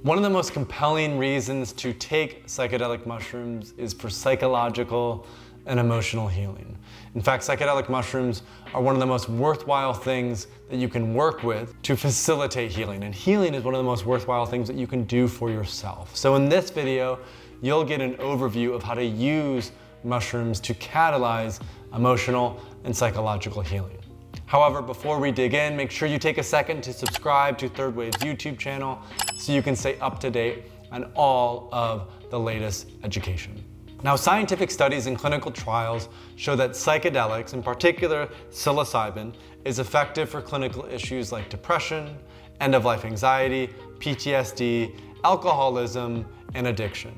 One of the most compelling reasons to take psychedelic mushrooms is for psychological and emotional healing. In fact, psychedelic mushrooms are one of the most worthwhile things that you can work with to facilitate healing. And healing is one of the most worthwhile things that you can do for yourself. So in this video, you'll get an overview of how to use mushrooms to catalyze emotional and psychological healing. However, before we dig in, make sure you take a second to subscribe to Third Wave's YouTube channel so you can stay up to date on all of the latest education. Now, scientific studies and clinical trials show that psychedelics, in particular psilocybin, is effective for clinical issues like depression, end-of-life anxiety, PTSD, alcoholism, and addiction.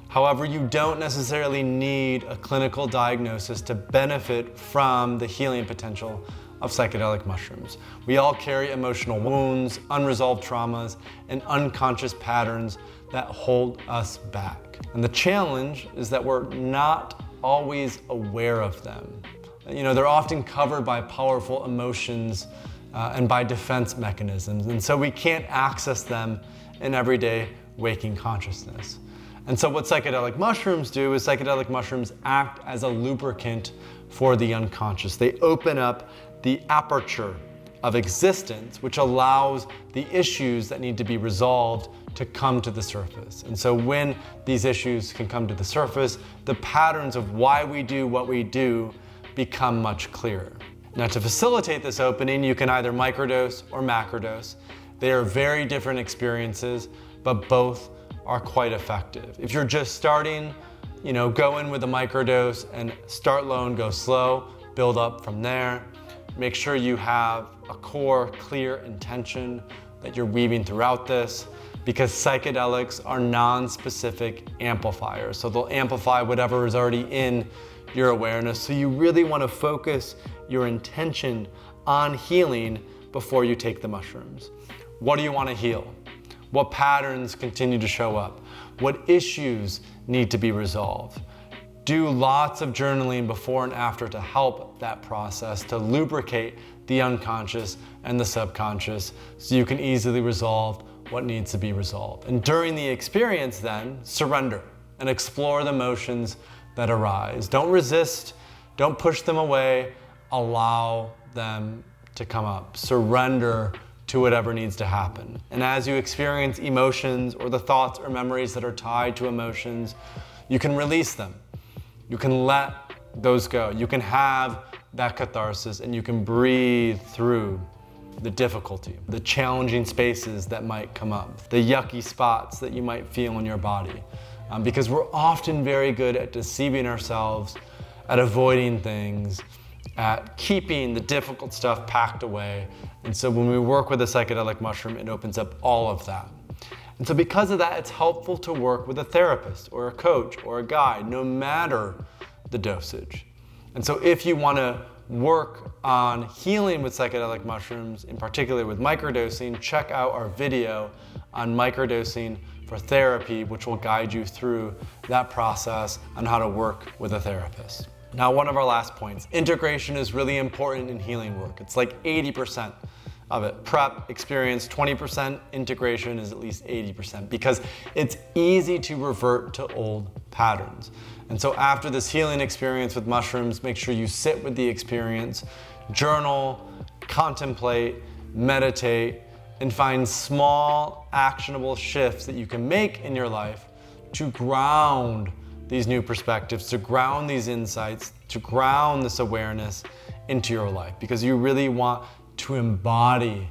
However, you don't necessarily need a clinical diagnosis to benefit from the healing potential of psychedelic mushrooms. We all carry emotional wounds, unresolved traumas, and unconscious patterns that hold us back. And the challenge is that we're not always aware of them. They're often covered by powerful emotions and by defense mechanisms, and so we can't access them in everyday waking consciousness. And so what psychedelic mushrooms do is psychedelic mushrooms act as a lubricant for the unconscious. They open up the aperture of existence, which allows the issues that need to be resolved to come to the surface. And so when these issues can come to the surface, the patterns of why we do what we do become much clearer. Now, to facilitate this opening, you can either microdose or macrodose. They are very different experiences, but both are quite effective. If you're just starting, go in with a microdose and start low and go slow, build up from there. Make sure you have a core, clear intention that you're weaving throughout this, because psychedelics are non-specific amplifiers. So they'll amplify whatever is already in your awareness. So you really want to focus your intention on healing before you take the mushrooms. What do you want to heal? What patterns continue to show up? What issues need to be resolved? Do lots of journaling before and after to help that process, to lubricate the unconscious and the subconscious so you can easily resolve what needs to be resolved. And during the experience then, surrender and explore the emotions that arise. Don't resist, don't push them away, allow them to come up. Surrender to whatever needs to happen. And as you experience emotions or the thoughts or memories that are tied to emotions, you can release them. You can let those go. You can have that catharsis, and you can breathe through the difficulty, the challenging spaces that might come up, the yucky spots that you might feel in your body. Because we're often very good at deceiving ourselves, at avoiding things, at keeping the difficult stuff packed away. And so when we work with a psychedelic mushroom, it opens up all of that. And so because of that, it's helpful to work with a therapist or a coach or a guide, no matter the dosage. And so if you want to work on healing with psychedelic mushrooms, in particular with microdosing, check out our video on microdosing for therapy, which will guide you through that process on how to work with a therapist. Now, one of our last points, integration is really important in healing work. It's like 80% of it. Prep, experience, 20%, integration is at least 80%, because it's easy to revert to old patterns. And so after this healing experience with mushrooms, make sure you sit with the experience, journal, contemplate, meditate, and find small, actionable shifts that you can make in your life to ground these new perspectives, to ground these insights, to ground this awareness into your life, because you really want to embody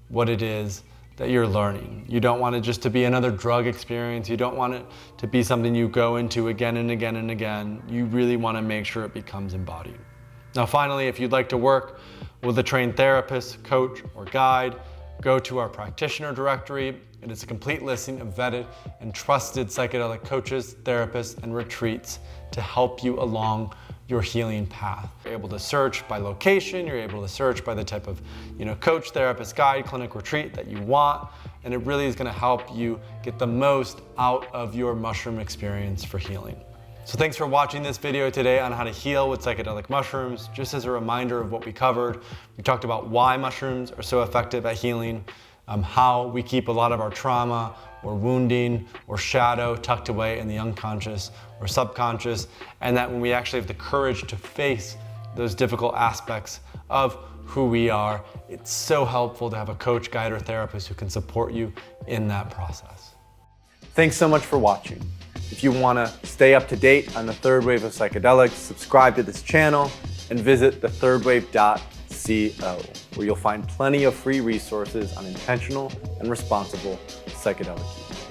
what it is that you're learning. You don't want it just to be another drug experience. You don't want it to be something you go into again and again and again. You really want to make sure it becomes embodied. Now, finally, if you'd like to work with a trained therapist, coach, or guide, go to our practitioner directory. It is a complete listing of vetted and trusted psychedelic coaches, therapists, and retreats to help you along your healing path. You're able to search by location, you're able to search by the type of coach, therapist, guide, clinic, retreat that you want, and it really is gonna help you get the most out of your mushroom experience for healing. So thanks for watching this video today on how to heal with psychedelic mushrooms. Just as a reminder of what we covered, we talked about why mushrooms are so effective at healing. how we keep a lot of our trauma or wounding or shadow tucked away in the unconscious or subconscious, and that when we actually have the courage to face those difficult aspects of who we are, it's so helpful to have a coach, guide, or therapist who can support you in that process. Thanks so much for watching. If you want to stay up to date on the third wave of psychedelics, subscribe to this channel and visit thethirdwave.co, where you'll find plenty of free resources on intentional and responsible psychedelic use.